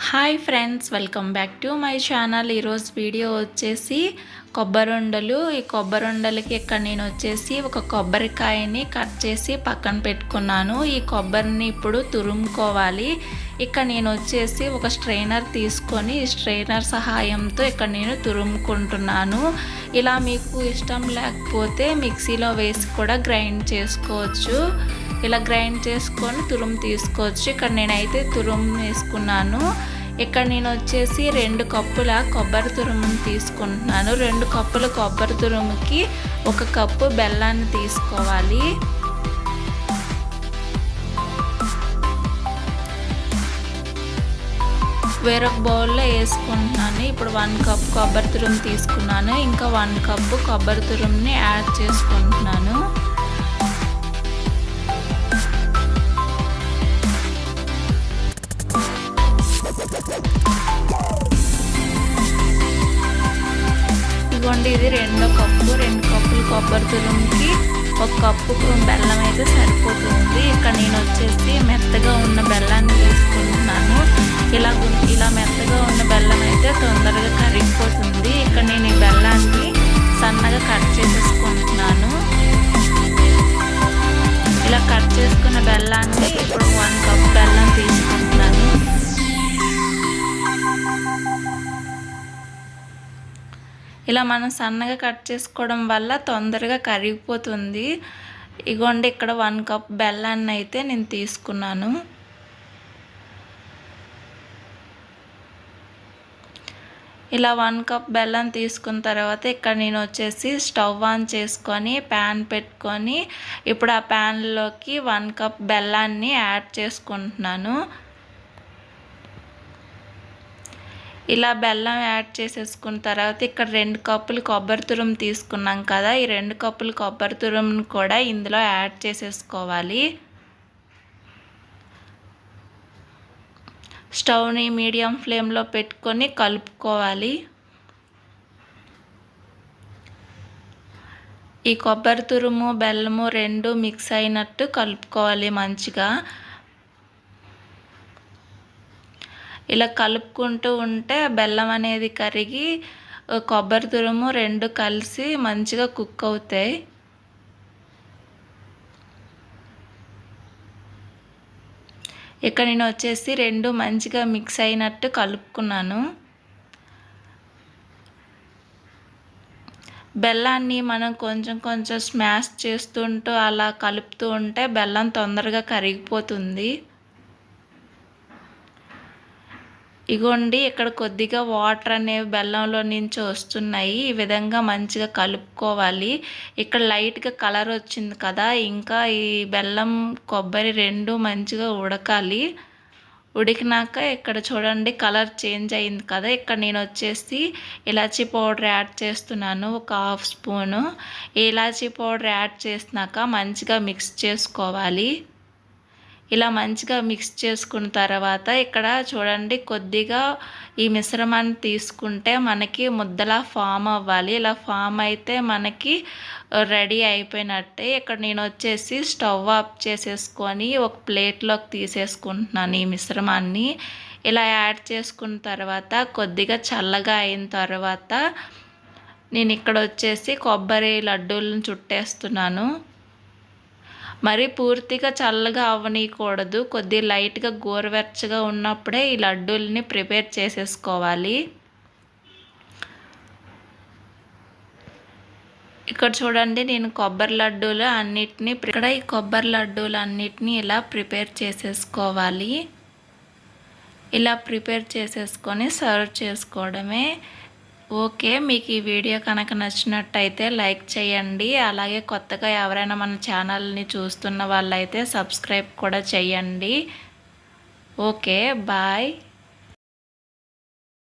Hi friends, welcome back to my channel. ఈరోజు video వచ్చేసి కొబ్బరుండలు. ఈ కొబ్బరుండలకి ఇక్కడ నేను వచ్చేసి ఒక కొబ్బరికాయని కట్ చేసి పక్కన పెట్టుకున్నాను. ఈ కొబ్బరిని ఇప్పుడు తురుముకోవాలి. ఇక్కడ నేను వచ్చేసి ఒక స్ట్రైనర్ తీసుకొని ఈ స్ట్రైనర్ సహాయంతో ఇక్కడ నేను తురుముకుంటున్నాను. ఇలా మీకు ఇష్టం లేకపోతే మిక్సీలో వేసి కూడా గ్రైండ్ చేసుకోవచ్చు. ఇలా గ్రైండ్ చేసుకొని తురుము తీసుకోవచ్చు. ఇక్కడ నేనైతే తురుము వేసుకున్నాను. ఇక్కడ నేను వచ్చేసి 2 కప్పుల కొబ్బరి తురుముని తీసుకుంటున్నాను. 2 కప్పుల కొబ్బరి తురుముకి 1 కప్పు బెల్లాన్ని తీసుకోవాలి. వేరొక బౌల్లో వేసుకుంటున్నాను. ఇప్పుడు 1 కప్ కొబ్బరి తురుము తీసుకున్నాను. ఇంకా 1 కప్పు కొబ్బరి తురుముని యాడ్ చేసుకుంటున్నాను. ఇదిగోండి, ఇది 2 కప్పులు కొబ్బరి తురుముకి 1 కప్పు బెల్లం అయితే సరిపోతుంది. ఇక్కడ నేను వచ్చేసి మెత్తగా ఉన్న బెల్లాన్ని తీసుకుంటున్నాను. ఇలా మెత్తగా ఉన్న బెల్లం అయితే తొందరగా కరిగిపోతుంది. ఇక్కడ నేను ఈ బెల్లాన్ని సన్నగా కట్ చేసేసుకుంటున్నాను. ఇలా కట్ చేసుకున్న బెల్లాన్ని ఇప్పుడు 1 కప్ బెల్లం తీసుకుంటున్నాను. ఇలా మనం సన్నగా కట్ చేసుకోవడం వల్ల తొందరగా కరిగిపోతుంది. ఇగోండి, ఇక్కడ 1 కప్ బెల్లాన్ని అయితే నేను తీసుకున్నాను. ఇలా 1 కప్ బెల్లం తీసుకున్న తర్వాత ఇక్కడ నేను వచ్చేసి స్టవ్ ఆన్ చేసుకొని ప్యాన్ పెట్టుకొని ఇప్పుడు ఆ ప్యాన్లోకి 1 కప్ బెల్లాన్ని యాడ్ చేసుకుంటున్నాను. ఇలా బెల్లం యాడ్ చేసేసుకున్న తర్వాత ఇక్కడ 2 కప్పులు కొబ్బరి తురుము తీసుకున్నాం కదా, ఈ 2 కప్పులు కొబ్బరి తురుమును కూడా ఇందులో యాడ్ చేసేసుకోవాలి. స్టవ్ని మీడియం ఫ్లేమ్లో పెట్టుకొని కలుపుకోవాలి. ఈ కొబ్బరి తురుము బెల్లము 2 మిక్స్ అయినట్టు కలుపుకోవాలి మంచిగా. ఇలా కలుపుకుంటూ ఉంటే బెల్లం అనేది కరిగి కొబ్బరి తురుము 2 కలిసి మంచిగా కుక్ అవుతాయి. ఇక్కడ నేను వచ్చేసి 2 మంచిగా మిక్స్ అయినట్టు కలుపుకున్నాను. బెల్లాన్ని మనం కొంచెం స్మాష్ చేస్తుంటూ అలా కలుపుతూ ఉంటే బెల్లం తొందరగా కరిగిపోతుంది. ఇగోండి, ఇక్కడ కొద్దిగా వాటర్ అనేవి బెల్లంలో నుంచి వస్తున్నాయి. ఈ విధంగా మంచిగా కలుపుకోవాలి. ఇక్కడ లైట్గా కలర్ వచ్చింది కదా, ఇంకా ఈ బెల్లం కొబ్బరి 2 మంచిగా ఉడకాలి. ఉడికినాక ఇక్కడ చూడండి కలర్ చేంజ్ అయింది కదా, ఇక్కడ నేను వచ్చేసి ఇలాచీ పౌడర్ యాడ్ చేస్తున్నాను. ఒక 1/2 స్పూను ఇలాచీ పౌడర్ యాడ్ చేసినాక మంచిగా మిక్స్ చేసుకోవాలి. ఇలా మంచిగా మిక్స్ చేసుకున్న తర్వాత ఇక్కడ చూడండి కొద్దిగా ఈ మిశ్రమాన్ని తీసుకుంటే మనకి ముద్దలా ఫామ్ అవ్వాలి. ఇలా ఫామ్ అయితే మనకి రెడీ అయిపోయినట్టే. ఇక్కడ నేను వచ్చేసి స్టవ్ ఆఫ్ చేసేసుకొని ఒక ప్లేట్లోకి తీసేసుకుంటున్నాను ఈ మిశ్రమాన్ని. ఇలా యాడ్ చేసుకున్న తర్వాత కొద్దిగా చల్లగా అయిన తర్వాత నేను ఇక్కడ వచ్చేసి కొబ్బరి లడ్డూలను చుట్టేస్తున్నాను. మరి పూర్తిగా చల్లగా అవ్వనీయకూడదు, కొద్దిగా లైట్గా గోరువెచ్చగా ఉన్నప్పుడే ఈ లడ్డూల్ని ప్రిపేర్ చేసేసుకోవాలి. ఇక్కడ చూడండి, నేను కొబ్బరి లడ్డూలు అన్నిటినీ ఈ కొబ్బరి లడ్డూలు అన్నిటినీ ఇలా ప్రిపేర్ చేసేసుకోవాలి. ఇలా ప్రిపేర్ చేసేసుకొని సర్వ్ చేసుకోవడమే. ఓకే, మీకు ఈ వీడియో కనుక నచ్చినట్టయితే లైక్ చేయండి. అలాగే కొత్తగా ఎవరైనా మన ఛానల్ని చూస్తున్న వాళ్ళైతే సబ్స్క్రైబ్ కూడా చేయండి. Okay, bye.